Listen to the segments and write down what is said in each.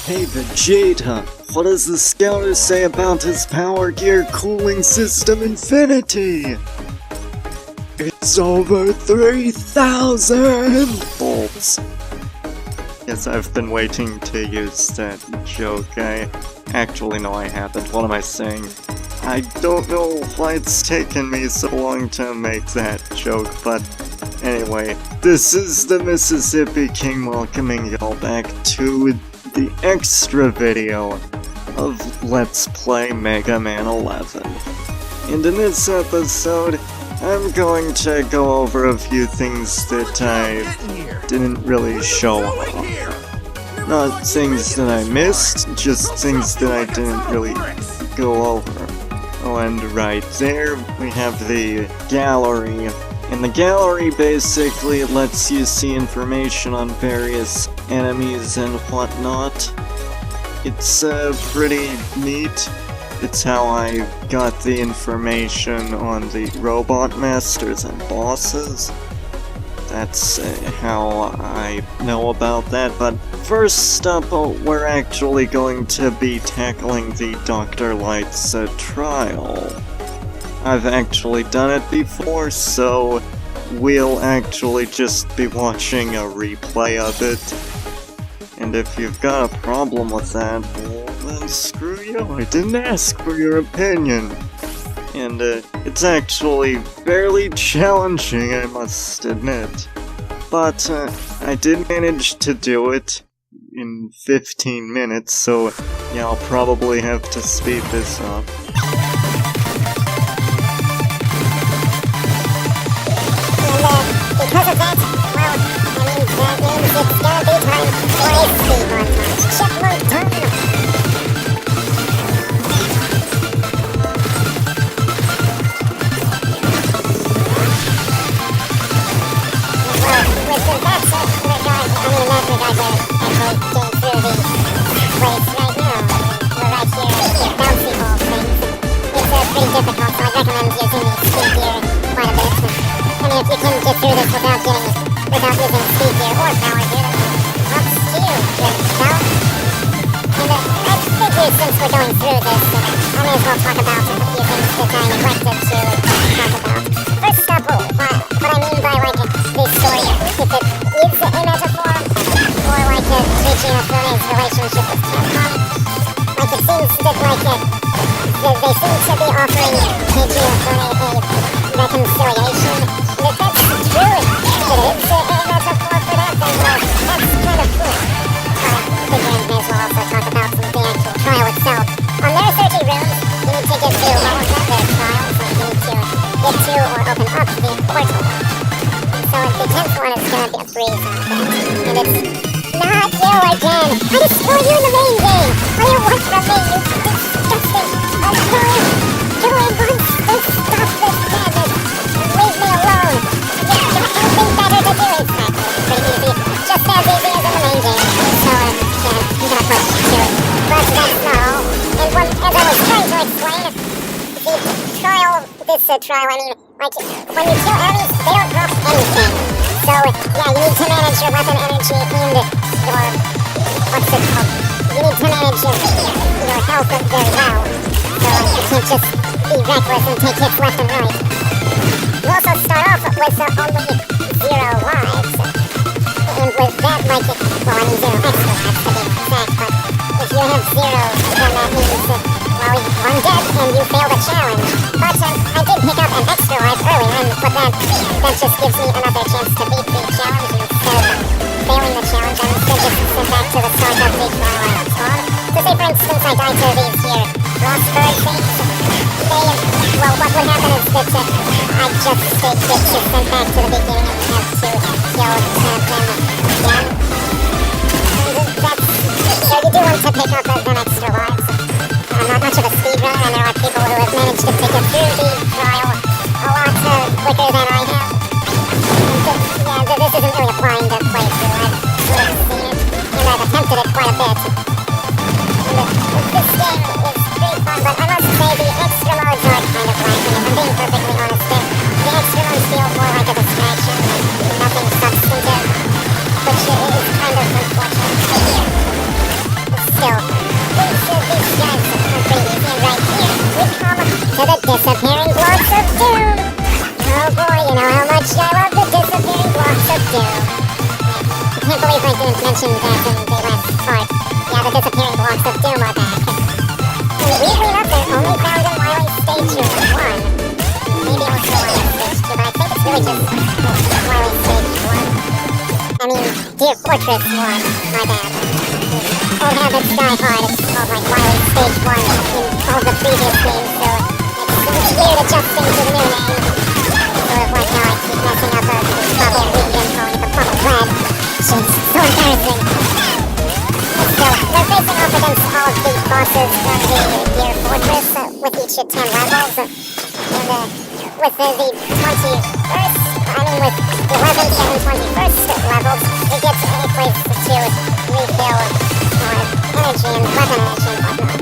Hey Vegeta, what does the scouter say about his power gear cooling system Infinity? It's over 3,000 volts! Yes, I've been waiting to use that joke. Actually, no, I haven't. What am I saying? I don't know why it's taken me so long to make that joke, but anyway, this is the Mississippi King welcoming y'all back to the extra video of Let's Play Mega Man 11. And in this episode, I'm going to go over a few things that I didn't really show off. Not things that I missed, just things that I didn't really go over. Oh, and right there, we have the gallery. And the gallery basically lets you see information on various enemies and whatnot. It's pretty neat. It's how I got the information on the robot masters and bosses. That's how I know about that, but first up, we're actually going to be tackling the Dr. Light's trial. I've actually done it before, so we'll actually just be watching a replay of it. And if you've got a problem with that, well then screw you, I didn't ask for your opinion. And it's actually fairly challenging, I must admit. But I did manage to do it in 15 minutes, so yeah, I'll probably have to speed this up. Because of that, well, I mean, that means it's gonna be time for a speedrun match. Checkpoint terminal. Well, with that said, that guy actually getting through the place right now. We're right here, the bouncy ball things. It's pretty difficult, so I recommend using the speed gear quite a bit. I mean, if you can get through this without using speed gear or power gear, up to you, well. And I figure since we're going through this, I may as well talk about a few things that I neglected to talk about. First up, what I mean by, like, the story, if it is a metaphor, or like Teiji Ofune's relationship with Capcom. Like, it seems that, like, they seem to be offering Teiji Ofune a reconciliation. And if that's true, if it is a metaphor for that, then, well, that's kind of cool. But figuring may as well also talk about the actual trial itself. On their 30 rooms, you need to get to all of their trials, and you need to get to or open up the portal. So the 10th one is gonna be a freeze on that. And it's not you again! I destroyed you in the main game! What do you want from me, you disgusting, annoying, monster? Stop this madness! Leave me alone! You've got anything better to do? Exactly, it's pretty easy. Just as easy as in the main game. So, yeah, you gotta push to it. But that's not all. And as I was trying to explain, this trial, I mean, like, when you kill enemies, they don't drop anything. So, yeah, you need to manage your weapon energy and your, what's it called? You need to manage your health very well. So, you can't just be reckless and take hits left and right. You also start off with only 0 lives. And with that, like, well, I mean 0 extra lives to be exact, but if you have 0, then that means that, well, 1 dead and you fail the challenge. But I did pick up an extra life earlier, and with that just gives me another chance to beat the challenge instead of failing the challenge. I'm instead just sent back to the start of the trial I spawn. So say for instance I die to these here Frostbird things. Well, what would happen is that I just get sent back to the beginning and have to kill them again. So you do want to pick up an extra life. I'm not much of a speedrunner, and there are people who have managed to pick up through the trial a lot quicker than I have. And this isn't really applying to playthrough. I've sort of seen it, and I've attempted it quite a bit. And this game is pretty fun, but I must say the extra modes are kind of lacking. If I'm being perfectly honest, the extra modes feel more like a distraction, nothing substantive, which Dear Fortress 1, my bad. Old habits die hard, it's called like Wily Stage 1 in all the previous games, so it's weird adjusting to the new name. Sort of like how I keep messing up the bubble region, calling it the bubble red. Jeez, so embarrassing. So, they're facing off against all of the bosses from the Dear Fortress with each at 10 levels. And with the 21st, with the 11th and 21st levels, you get any place to refill energy and weapon energy and whatnot.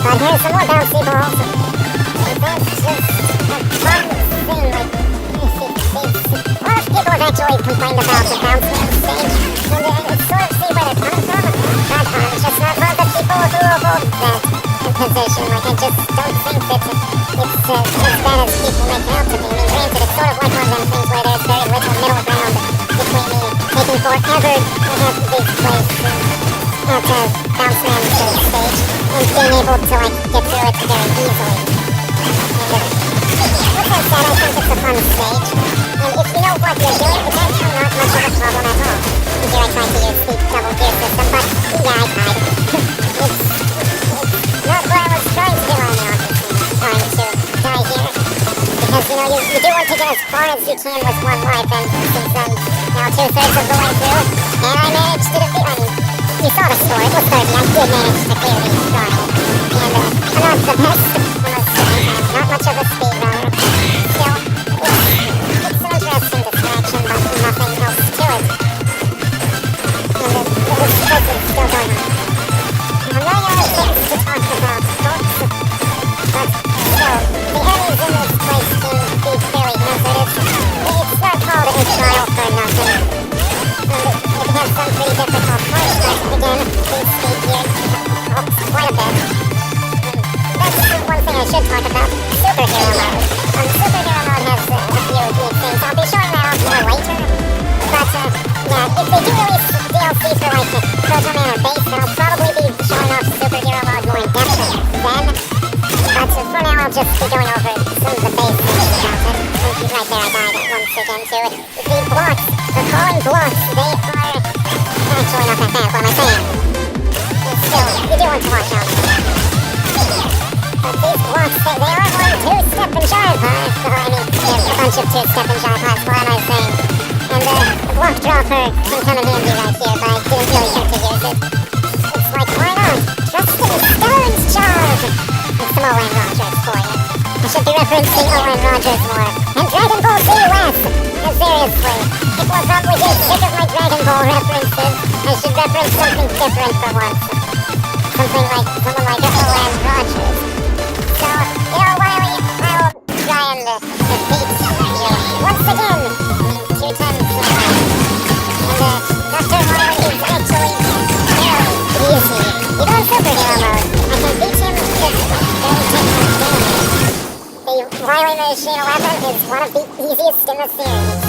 But here's some more bouncy balls. And that's just a fun thing, like, a lot of people have actually complained about the bounce man stage, and it's sort of see where they're coming from. But it's just not for the people who hold that position. Like, I just don't think that it's as bad as people make it out to be. I mean, granted, it's sort of like one of them things where there's very little middle ground between me taking forever to have these plays at the bounce man stage and being able to, like, get through it very easily. And with that said, I think it's a fun stage. And if you know what you're doing, it's actually not much of a problem at all. Here I tried to use the double gear system, but yeah, I tried. It's not what I was trying to do on the RPG, trying to die here. Because, you know, you do want to get as far as you can with one life, and since I'm now 2/3 of the way through, and I managed to defeat, you saw the score, it was 30, I did manage to clear the trial. And I'm not the best, I must say, not much of a speed runner. Still, it's an interesting distraction, but nothing else to it. And the quiz is still going on. I'm running out of things to talk about, folks. But still, the enemies in this place can be fairly hazardous. It's not called a trial for nothing. And it has some pretty difficult parts, but again, please speed here helps quite a bit. That's one thing I should talk about, Superhero Mode. Superhero Mode has a few neat things. I'll be showing that off more later. But, yeah, if they do release DLC for, like, Proto Man or Base, then I'll probably be showing off Superhero Mode more in depth then. But for now, I'll just be going over some of the base things about it. And right there, I died once again to it. The blocks, the falling blocks, they are actually not that bad. What am I saying? Still, you do want to watch out for them. But these blocks, they are on two-step and jive, huh? I mean, there's a bunch of two-step and jive, huh? What am I saying? And the block dropper can come in handy right here, but I didn't really get to use it. It's like, why not? Trust in Stone's charge! It's some Owen Rogers for you. I should be referencing Owen Rogers more. And Dragon Ball Z less! Seriously, people are probably getting sick of my Dragon Ball references. I should reference something different for once. Something like someone like Owen Rogers. So, you know, Wily, I will try and defeat you once again. I mean, 2 times now. And Dr. Wily is actually very easy. Even on Superhero Mode, I can beat him with very different damage. The Wily Machine 11 is one of the easiest in the series.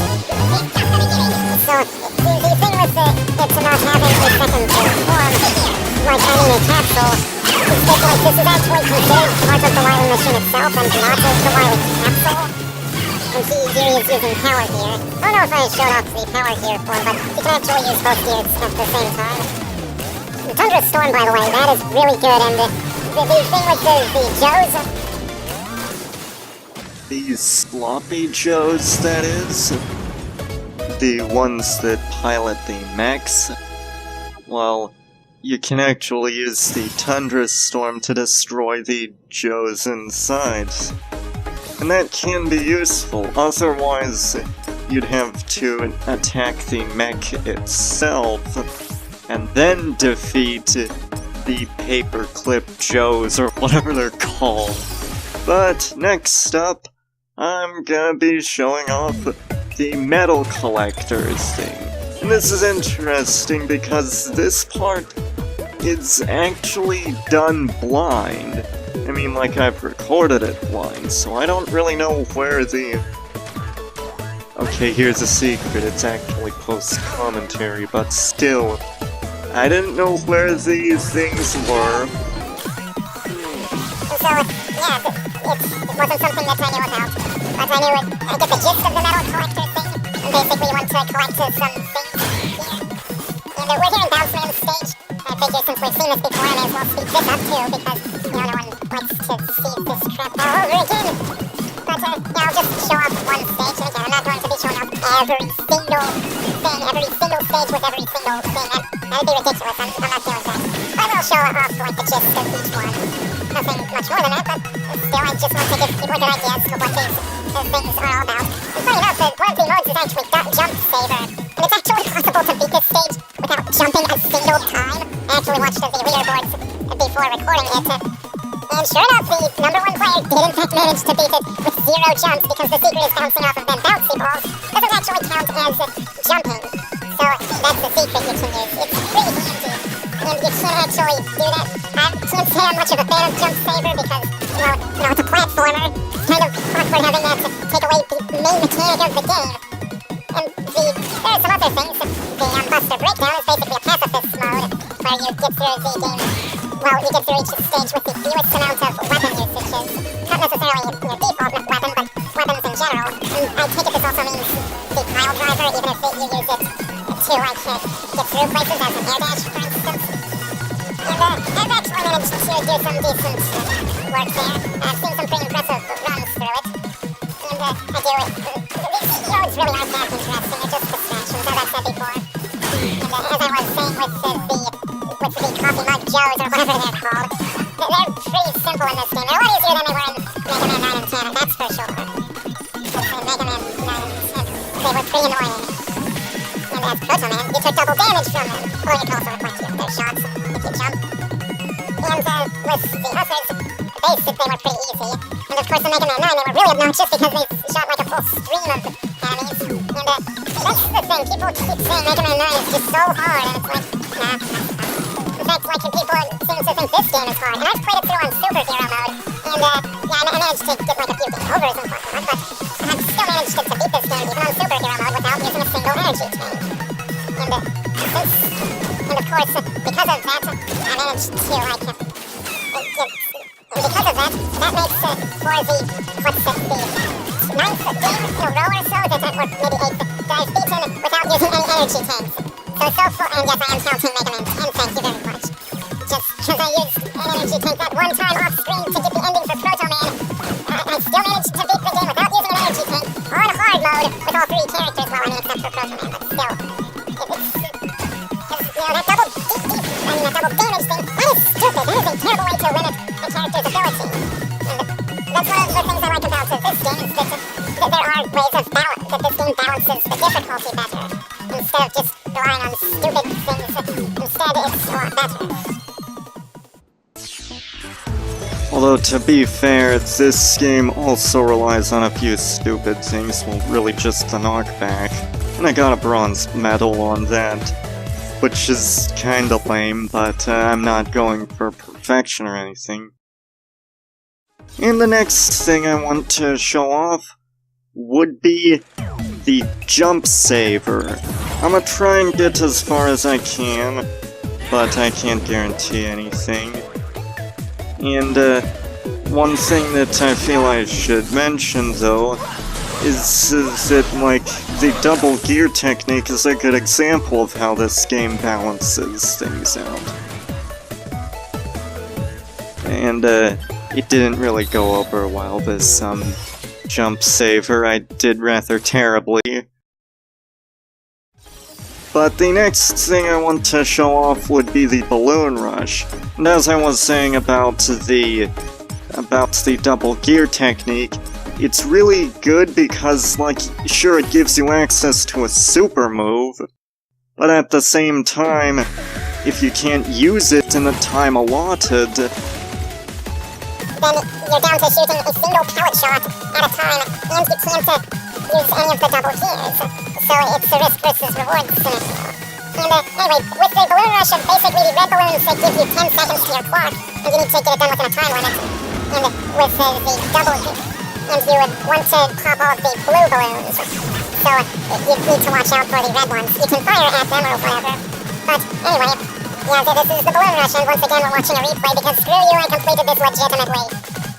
So, the thing with it not having a second form, like a capsule, is that, like, this is actually considered part of the Wily Machine itself and not the Wily capsule. And see, here he is using power gear. I don't know if I showed off the power gear form, but you can actually use both gears at the same time. The Tundra Storm, by the way, that is really good, and the thing with the Joes... These sloppy Joes, that is? The ones that pilot the mechs? Well, you can actually use the Tundra Storm to destroy the Joes inside. And that can be useful, otherwise you'd have to attack the mech itself and then defeat the Paperclip Joes, or whatever they're called. But next up, I'm gonna be showing off the metal collectors thing. And this is interesting because this part is actually done blind. I mean, like, I've recorded it blind, so I don't really know where the... Okay, here's a secret, it's actually post-commentary, but still, I didn't know where these things were. So, yeah, it wasn't something that I knew about, but I get the gist of the metal collector thing, and basically you want to collect some things here. we're hearing Bounce Man stage. I figure since we've seen this before, I may as well speed this up too, because, no one likes to see this crap all over again. But, I'll just show off one stage, and again, I'm not going to be showing off every single thing, every single stage with every single thing. That'd be ridiculous, I'm not doing that. I will show off, the gist of each one. Nothing much more than that, but still, I just want to give people good ideas of what these things are all about. And funny enough, one of the modes is actually Jump Saver, and it's actually possible to beat this stage without jumping a single time. I actually watched the leaderboards before recording it, and sure enough, the number one player did in fact manage to beat it with 0 jumps, because the secret is bouncing off of them bouncy balls. Doesn't actually count as jumping, so that's the secret you can use. It's pretty handy, and you can't actually do that. I can't say I'm much of a fan of Jump Saver because, it's a platformer. It's kind of awkward having that to take away the main mechanic of the game. And there are some other things. The Buster Breakdown is basically a pacifist mode, where you get through the game, you get through each stage with the fewest amount of weapon usages. Not necessarily your default weapon, but weapons in general. And I take it this also means the pile driver, even if you use it to, get through places, as an air dash, for instance. And I've actually managed to do some decent work there. I've seen some pretty impressive runs through it. And I do it. These roads really aren't that interesting, they're just distractions, as I've said before. And as I was saying with the Coffee Mug Joes, or whatever they're called, they're pretty simple in this game. They're a lot easier than they were in Mega Man 9 and 10, that's for sure. But in Mega Man 9 and 10, they were pretty annoying. And as Proto Man, you took double damage from them. Or you can also reflect their shots if you jump. And with the Hussars, basic, they were pretty easy. And of course in Mega Man 9 they were really obnoxious because they shot like a full stream of enemies. And that's the thing, people keep saying Mega Man 9 is just so hard, and it's like, nah. In fact, people seem to think this game is hard. And I've played it through on Superhero mode, and I managed to get like a few game overs and whatnot, but I've still managed to beat this game even on Superhero mode without using a single energy tank. And of course, because of that, I managed to because of that, that makes for the 9th game in a row or so, or maybe 8th, that I've beaten without using any energy tanks. So far, and yes, I am counting Mega Man 10, thank you very much. Just because I used an energy tank that one time off screen to get the ending for Proto Man, I still managed to beat the game without using an energy tank, on hard mode, with all 3 characters, except for Proto Man, but still. That double damage thing, that is stupid. That is a terrible way to limit a character's ability. And that's one of the things I like about this game, is that there are ways of balance, that this game balances the difficulty better. Instead of just relying on stupid things, instead it's a lot better. Although, to be fair, this game also relies on a few stupid things, really just the knockback. And I got a bronze medal on that, which is kinda lame, but I'm not going for perfection or anything. And the next thing I want to show off would be the Jump Saver. I'm gonna try and get as far as I can, but I can't guarantee anything. And one thing that I feel I should mention, though, is that, the double gear technique is a good example of how this game balances things out. And, it didn't really go over well, this, Jump Saver. I did rather terribly. But the next thing I want to show off would be the Balloon Rush. And as I was saying about the double gear technique, it's really good because, sure, it gives you access to a super move, but at the same time, if you can't use it in the time allotted, then you're down to shooting a single pellet shot at a time, and you can't use any of the double gears. So it's a risk versus reward scenario. And anyway, with the Balloon Rush, basically the red balloons that give you 10 seconds to your clock, and you need to get it done within a time limit. And with the double gear, and you would want to pop all of the blue balloons. So you need to watch out for the red ones. You can fire at them or whatever. But anyway, this is the Balloon Rush, and once again we're watching a replay because screw you, I completed this legitimately.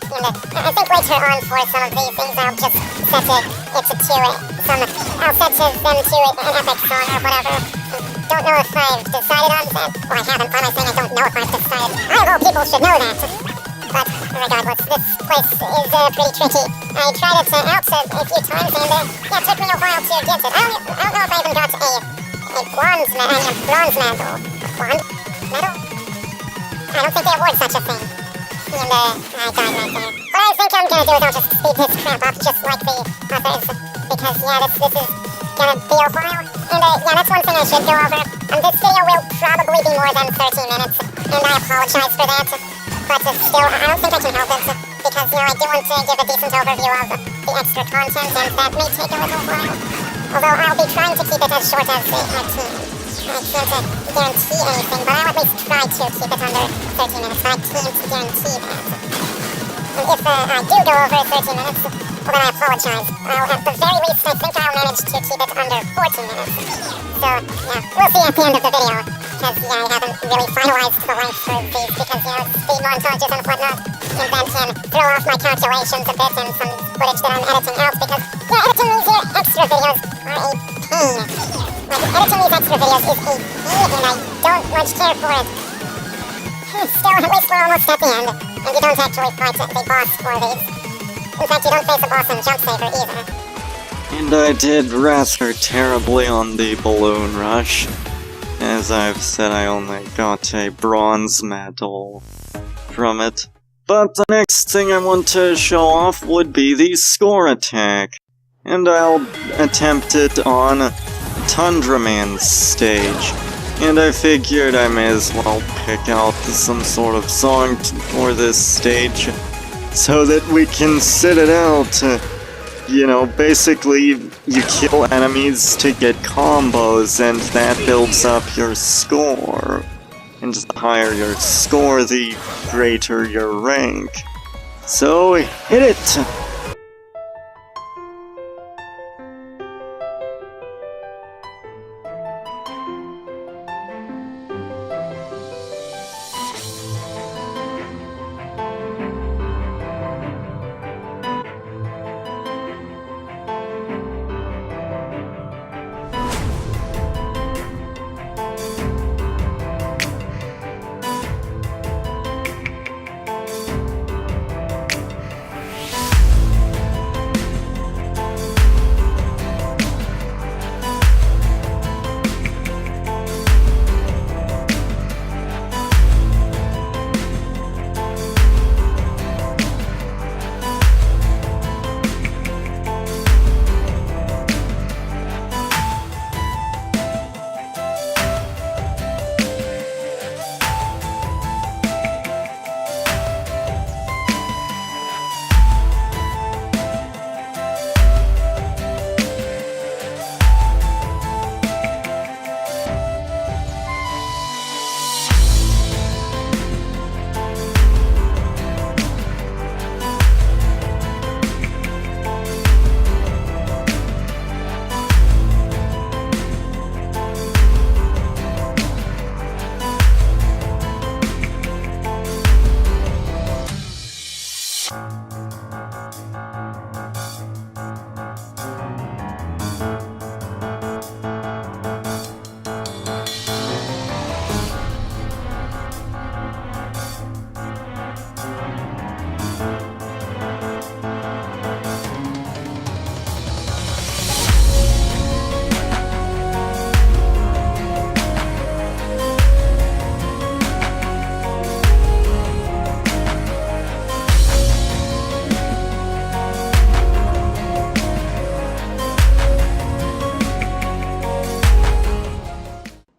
And I think later on for some of these things I'll just set I'll set them to an epic song or whatever. Don't don't know if I've decided on that. Well, I haven't. Why am I saying I don't know if I've decided? I of all people should know that. But regardless, this place is pretty tricky. I tried it out a few times, and yeah, it took me a while to get it. I don't know if I even got a bronze medal. A bronze medal? Medal? I don't think they award such a thing. And I died right there. What I think I'm gonna do is I'll just speed this crap up, just like the others. Because yeah, this is gonna be a while. And yeah, that's one thing I should go over. This video will probably be more than 13 minutes, and I apologize for that. But still, I don't think I can help it, because, you know, I do want to give a decent overview of the extra content, and that may take a little while. Although I'll be trying to keep it as short as I can. I can't guarantee anything, but I'll at least try to keep it under 13 minutes, but I can't guarantee that. And if I do go over 13 minutes, well, then I apologize. At the very least, I think I'll manage to keep it under 14 minutes. So, yeah, we'll see at the end of the video. Because, yeah, I haven't really finalized the length for these because, you know, speed montages and whatnot, and then can throw off my calculations a bit and some footage that I'm editing out because, yeah, editing these here extra videos are a pain. Like, editing these extra videos is a pain, and I don't much care for it. Still, at least we're almost at the end, and you don't actually fight the boss for these. In fact, you don't face a boss in Jump Saver either. And I did rather terribly on the balloon rush. As I've said, I only got a bronze medal from it. But the next thing I want to show off would be the score attack. And I'll attempt it on Tundra Man's stage. And I figured I may as well pick out some sort of song for this stage so that we can sit it out. You know, basically, you kill enemies to get combos, and that builds up your score. And the higher your score, the greater your rank. So, hit it!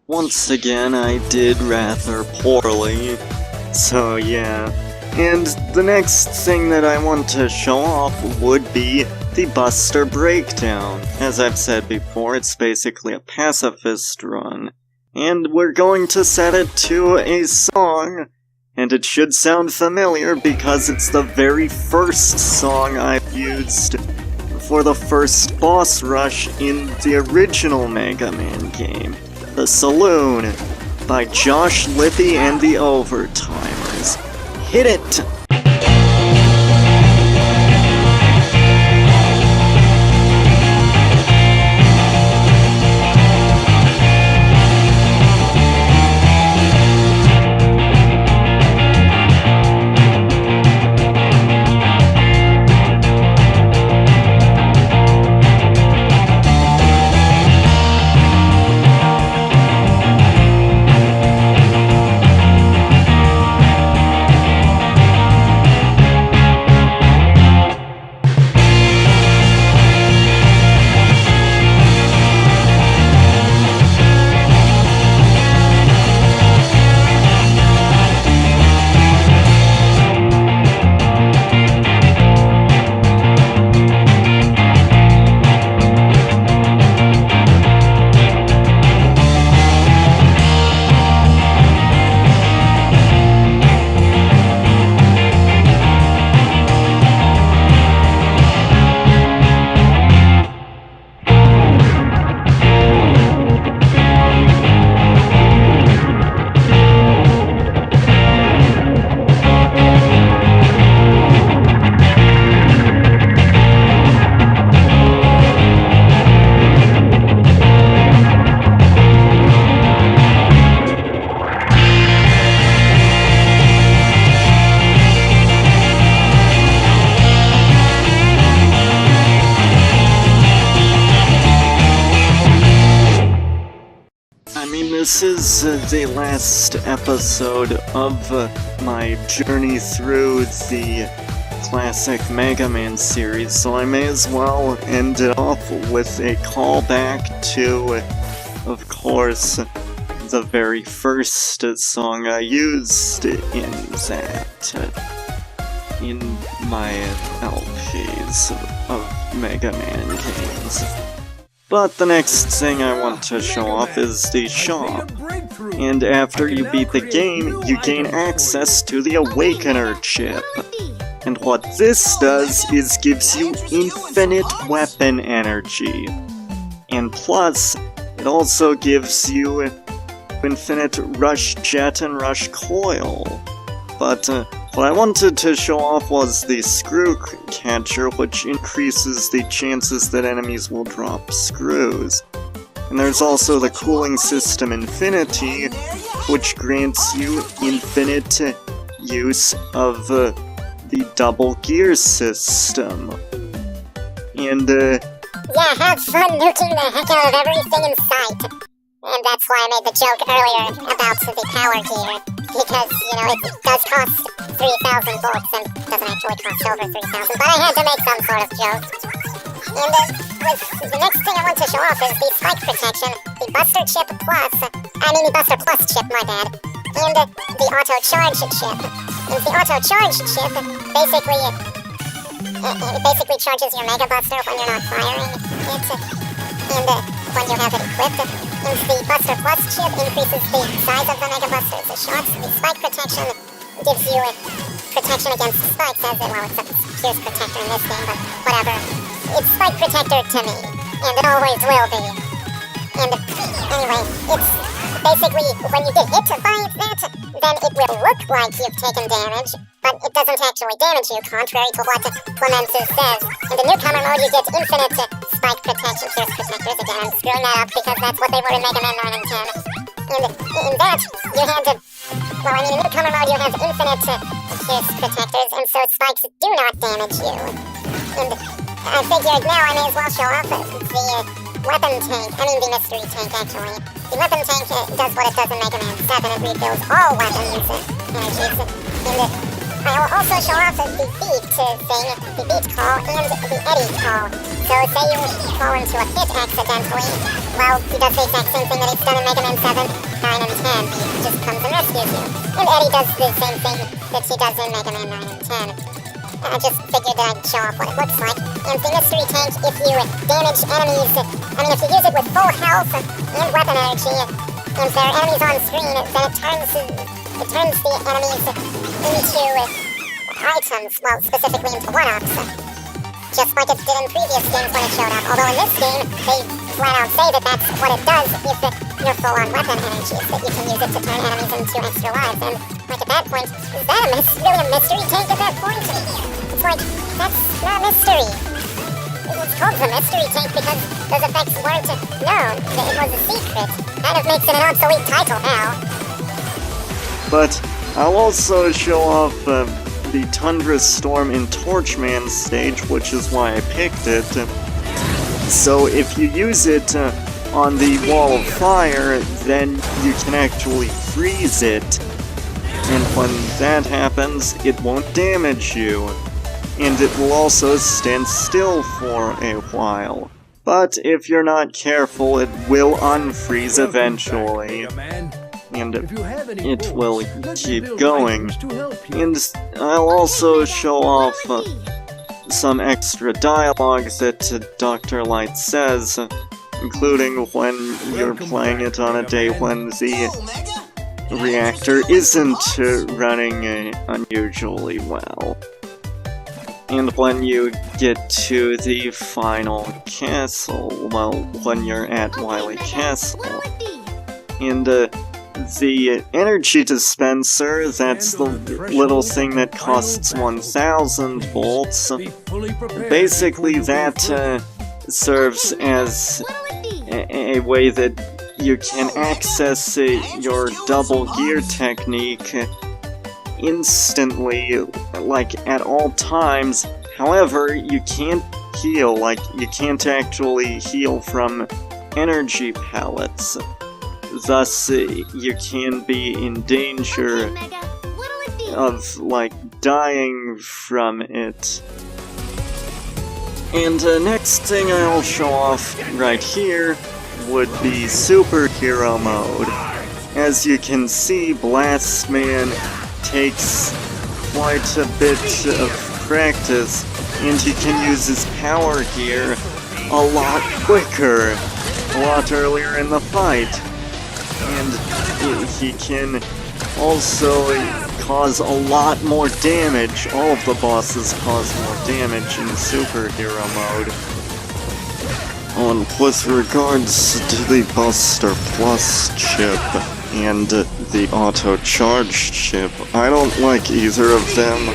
Once again, I did rather poorly, so yeah. And the next thing that I want to show off would be the Buster Breakdown. As I've said before, it's basically a pacifist run. And we're going to set it to a song, and it should sound familiar because it's the very first song I've used for the first boss rush in the original Mega Man game. The Saloon, by Josh Lippy and the Overtimers. Hit it! this is the last episode of my journey through the classic Mega Man series, so I may as well end it off with a callback to, of course, the very first song I used in my LPs of Mega Man games. But the next thing I want to show off is the shop. And after you beat the game, you gain access to the Awakener chip. And what this does is gives you infinite weapon energy. And plus, it also gives you infinite Rush Jet and Rush Coil. But what I wanted to show off was the Screw Catcher, which increases the chances that enemies will drop screws. And there's also the Cooling System Infinity, which grants you infinite use of the double gear system. And yeah, have fun nuking the heck out of everything in sight. And that's why I made the joke earlier about the power gear. Because, you know, it does cost 3,000 volts and doesn't actually cost over 3,000, but I had to make some sort of joke. And the next thing I want to show off is the Spike Protection, the Buster Chip Plus, the Buster Plus chip, my bad, and the Auto Charge chip. And the Auto Charge chip basically charges your Mega Buster when you're not firing it, and when you have it equipped. And the Buster Plus chip increases the size of the Mega Buster's shots. The Spike Protection gives you protection against spikes, as it's a Pierce Protector in this game, but whatever. It's Spike Protector to me, and it always will be. And anyway, it's basically, when you get hit by that, then it will look like you've taken damage, but it doesn't actually damage you, contrary to what Clemenceau says. In the newcomer mode, you get infinite Spike Protection, Pierce Protectors. Again, I'm screwing that up because that's what they were in Mega Man 9 and 10. And in that, you had in newcomer mode, you have infinite Pierce Protectors, and so spikes do not damage you. And I figured now I may as well show off the weapon tank, the mystery tank actually. The weapon tank does what it does in Mega Man 7, it refills all weapons energies. And I will also show off the beat thing, the beat call, and the Eddie call. So say you fall into a pit accidentally, well, he does the exact same thing that he's done in Mega Man 7, 9, and 10. He just comes and rescues you. And Eddie does the same thing that he does in Mega Man 9 and 10. I just figured I'd show off what it looks like. And the mystery tank, if you damage enemies, if you use it with full health and weapon energy, and there are enemies on screen, then it turns the enemies into items, well, specifically into one-ups. Just like it did in previous games when it showed up. Although in this game, they flat out say that that's what it does if you're full on weapon energies, that you can use it to turn enemies into extra lives. And like at that point, is that really a mystery tank at that point? It's like, that's not a mystery. It's called the mystery tank because those effects weren't known. It was a secret. Kind of makes it an obsolete title now. But I'll also show off the Tundra Storm in Torchman stage, which is why I picked it. So if you use it on the Wall of Fire, then you can actually freeze it. And when that happens, it won't damage you. And it will also stand still for a while. But if you're not careful, it will unfreeze eventually. And it will keep going. And I'll also show off some extra dialogue that Dr. Light says, including when you're playing it on a day when the reactor isn't running unusually well. And when you get to the final castle, well, when you're at Wily Castle. And the energy dispenser, that's the little thing that costs 1,000 volts. Basically, that serves as a way that you can access your double gear technique instantly, like at all times. However, you can't heal, like you can't actually heal from energy pellets. thus you can be in danger Okay, Mega, what'll it be? of, like, dying from it. And next thing I'll show off right here would be superhero mode. As you can see, Blastman takes quite a bit of practice, and he can use his power gear a lot quicker, a lot earlier in the fight. And he can also cause a lot more damage. All of the bosses cause more damage in superhero mode. And with regards to the Buster Plus chip and the auto-charged chip, I don't like either of them.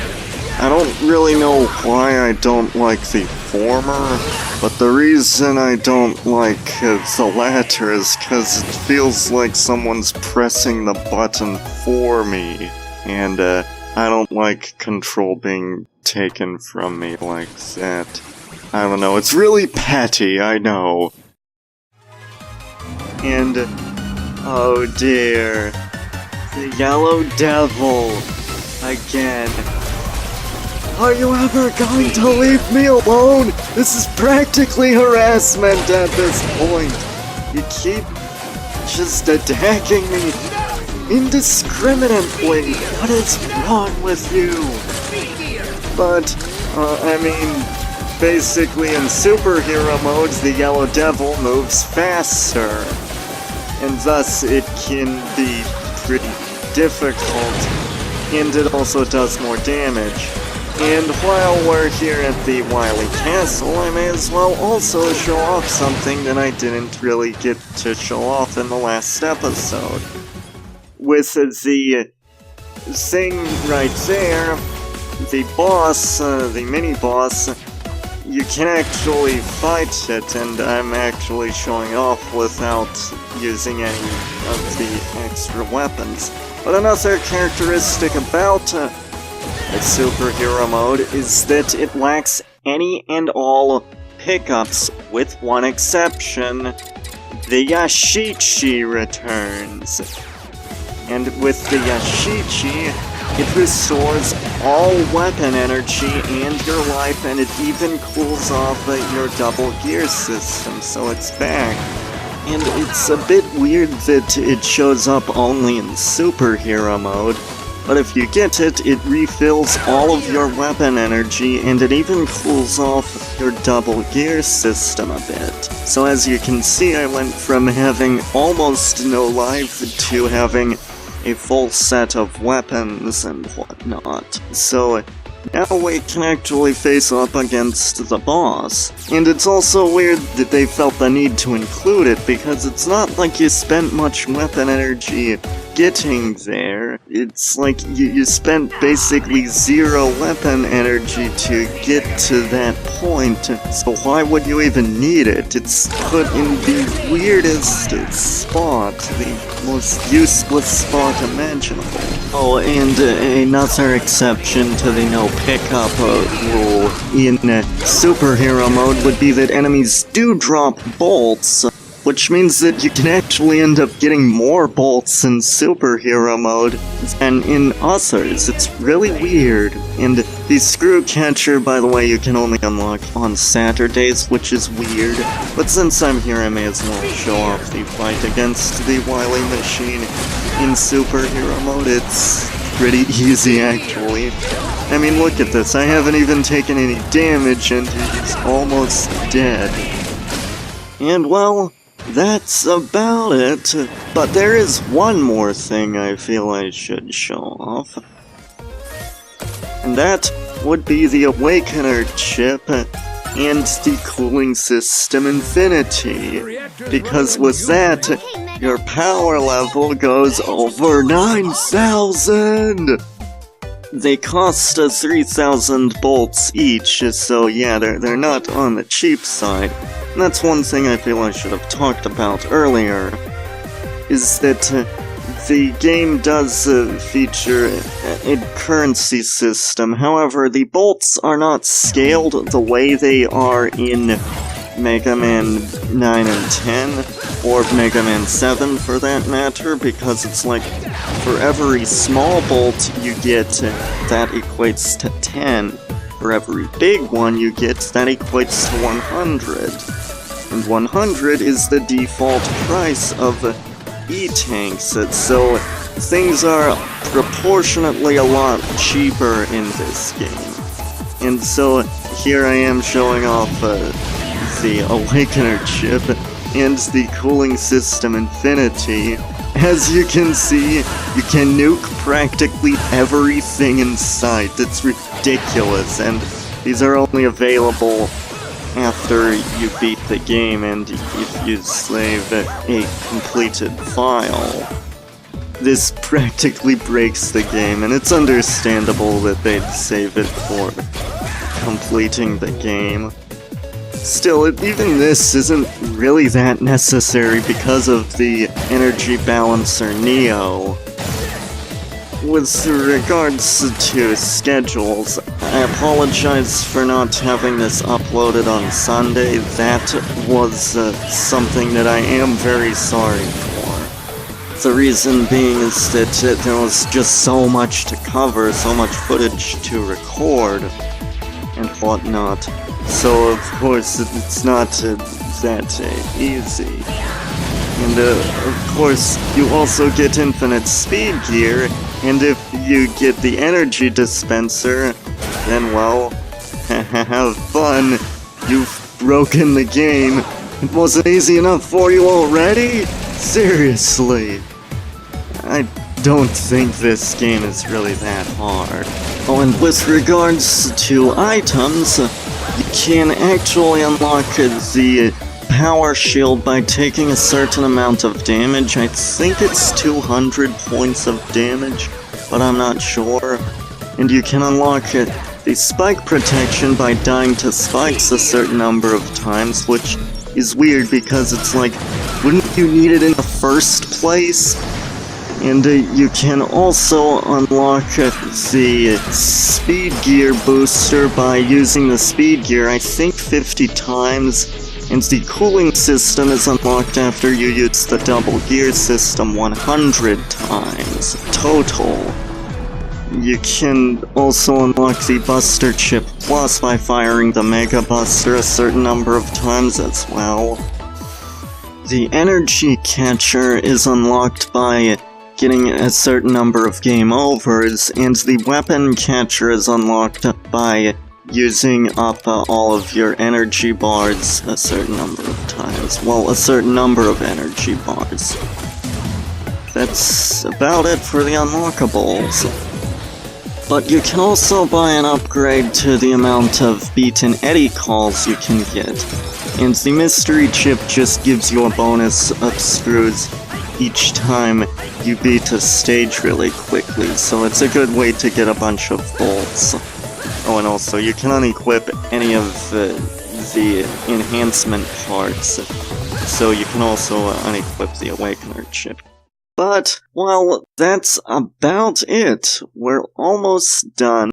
I don't really know why I don't like the former, but the reason I don't like the latter is because it feels like someone's pressing the button for me, and I don't like control being taken from me like that. I don't know, it's really petty, I know. And, oh dear, the Yellow Devil, again. Are you ever going to leave me alone? This is practically harassment at this point. You keep just attacking me indiscriminately. What is wrong with you? But, I mean, basically in superhero modes, the Yellow Devil moves faster. And thus it can be pretty difficult. And it also does more damage. And while we're here at the Wily Castle, I may as well also show off something that I didn't really get to show off in the last episode. With the thing right there, the boss, the mini-boss, you can actually fight it, and I'm actually showing off without using any of the extra weapons. But another characteristic about superhero mode is that it lacks any and all pickups, with one exception. The Yashichi returns. And with the Yashichi, it restores all weapon energy and your life, and it even cools off your double gear system, so it's back. And it's a bit weird that it shows up only in superhero mode. But if you get it, it refills all of your weapon energy, and it even cools off your double gear system a bit. So as you can see, I went from having almost no life to having a full set of weapons and whatnot. So now we can actually face up against the boss. And it's also weird that they felt the need to include it, because it's not like you spent much weapon energy getting there. It's like you spent basically 0 weapon energy to get to that point, so why would you even need it? It's put in the weirdest spot, the most useless spot imaginable. Oh, and another exception to the no pickup rule in superhero mode would be that enemies do drop bolts, which means that you can actually end up getting more bolts in superhero mode than in others. It's really weird. And the screw catcher, by the way, you can only unlock on Saturdays, which is weird. But since I'm here, I may as well show off the fight against the Wily Machine in superhero mode. It's pretty easy, actually. I mean, look at this. I haven't even taken any damage, and he's almost dead. And, well, that's about it, but there is one more thing I feel I should show off. And that would be the Awakener chip and the cooling system Infinity. Because with that, your power level goes over 9,000! They cost 3,000 bolts each, so yeah, they're not on the cheap side. And that's one thing I feel I should have talked about earlier, is that the game does feature a currency system. However, the bolts are not scaled the way they are in Mega Man 9 and 10, or Mega Man 7 for that matter, because it's like, for every small bolt you get, that equates to 10. For every big one you get, that equates to 100. And 100 is the default price of E-tanks, so things are proportionately a lot cheaper in this game. And so here I am showing off the Awakener chip and the cooling system Infinity. As you can see, you can nuke practically everything in sight. It's ridiculous, and these are only available after you beat the game and if you save a completed file. This practically breaks the game, and it's understandable that they'd save it for completing the game. Still, even this isn't really that necessary because of the Energy Balancer Neo. With regards to schedules, I apologize for not having this uploaded on Sunday. That was something that I am very sorry for. The reason being is that there was just so much to cover, so much footage to record, and whatnot. So, of course, it's not that easy. And, of course, you also get infinite speed gear, and if you get the energy dispenser, then, well, have fun. You've broken the game. It wasn't easy enough for you already? Seriously. I don't think this game is really that hard. Oh, and with regards to items, you can actually unlock the power shield by taking a certain amount of damage. I think it's 200 points of damage, but I'm not sure. And you can unlock the spike protection by dying to spikes a certain number of times, which is weird because it's like, wouldn't you need it in the first place? And you can also unlock the speed gear booster by using the speed gear, I think 50 times, and the cooling system is unlocked after you use the double gear system 100 times total. You can also unlock the Buster Chip Plus by firing the Mega Buster a certain number of times as well. The Energy Catcher is unlocked by getting a certain number of game overs, and the Weapon Catcher is unlocked by using up all of your energy bars a certain number of times. Well, a certain number of energy bars. That's about it for the unlockables. But you can also buy an upgrade to the amount of beaten Eddie calls you can get. And the mystery chip just gives you a bonus of screws each time you beat a stage really quickly, so it's a good way to get a bunch of bolts. Oh, and also, you can unequip any of the enhancement parts, so you can also unequip the Awakener chip. But, well, that's about it. We're almost done.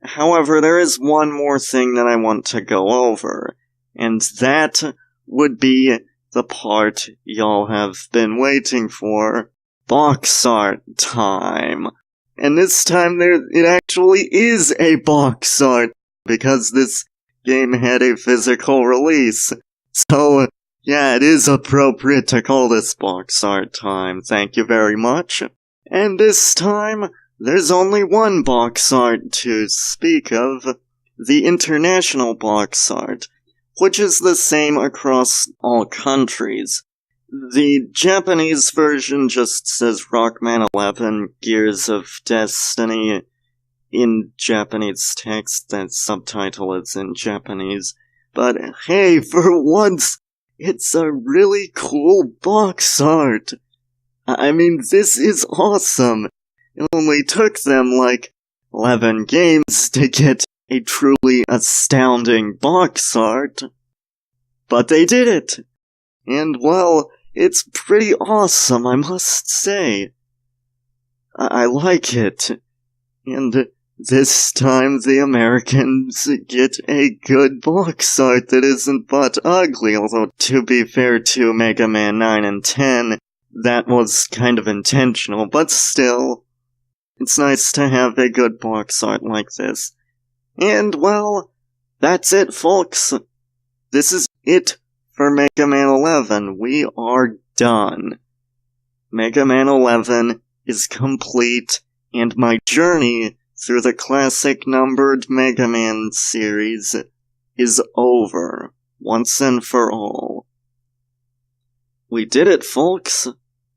However, there is one more thing that I want to go over, and that would be the part y'all have been waiting for. Box art time. And this time it actually is a box art, because this game had a physical release. So, yeah, it is appropriate to call this box art time. Thank you very much. And this time, there's only one box art to speak of. The international box art, which is the same across all countries. The Japanese version just says Rockman 11, Gears of Destiny in Japanese text. That subtitle is in Japanese. But hey, for once, it's a really cool box art. I mean, this is awesome. It only took them like 11 games to get a truly astounding box art. But they did it. And well, it's pretty awesome, I must say. I like it. And This time the Americans get a good box art that isn't but ugly, although to be fair to Mega Man 9 and 10, that was kind of intentional, but still, it's nice to have a good box art like this. And, well, that's it, folks. This is it for Mega Man 11. We are done. Mega Man 11 is complete, and my journey through the classic numbered Mega Man series is over, once and for all. We did it, folks.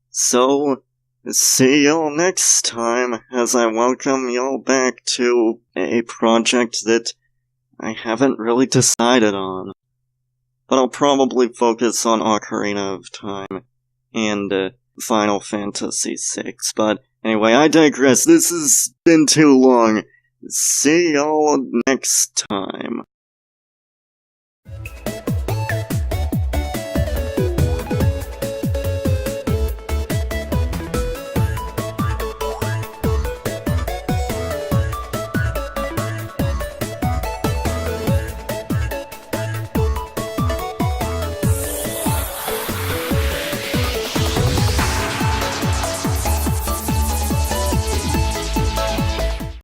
So, see y'all next time as I welcome y'all back to a project that I haven't really decided on. But I'll probably focus on Ocarina of Time and Final Fantasy VI. But anyway, I digress. This has been too long. See y'all next time.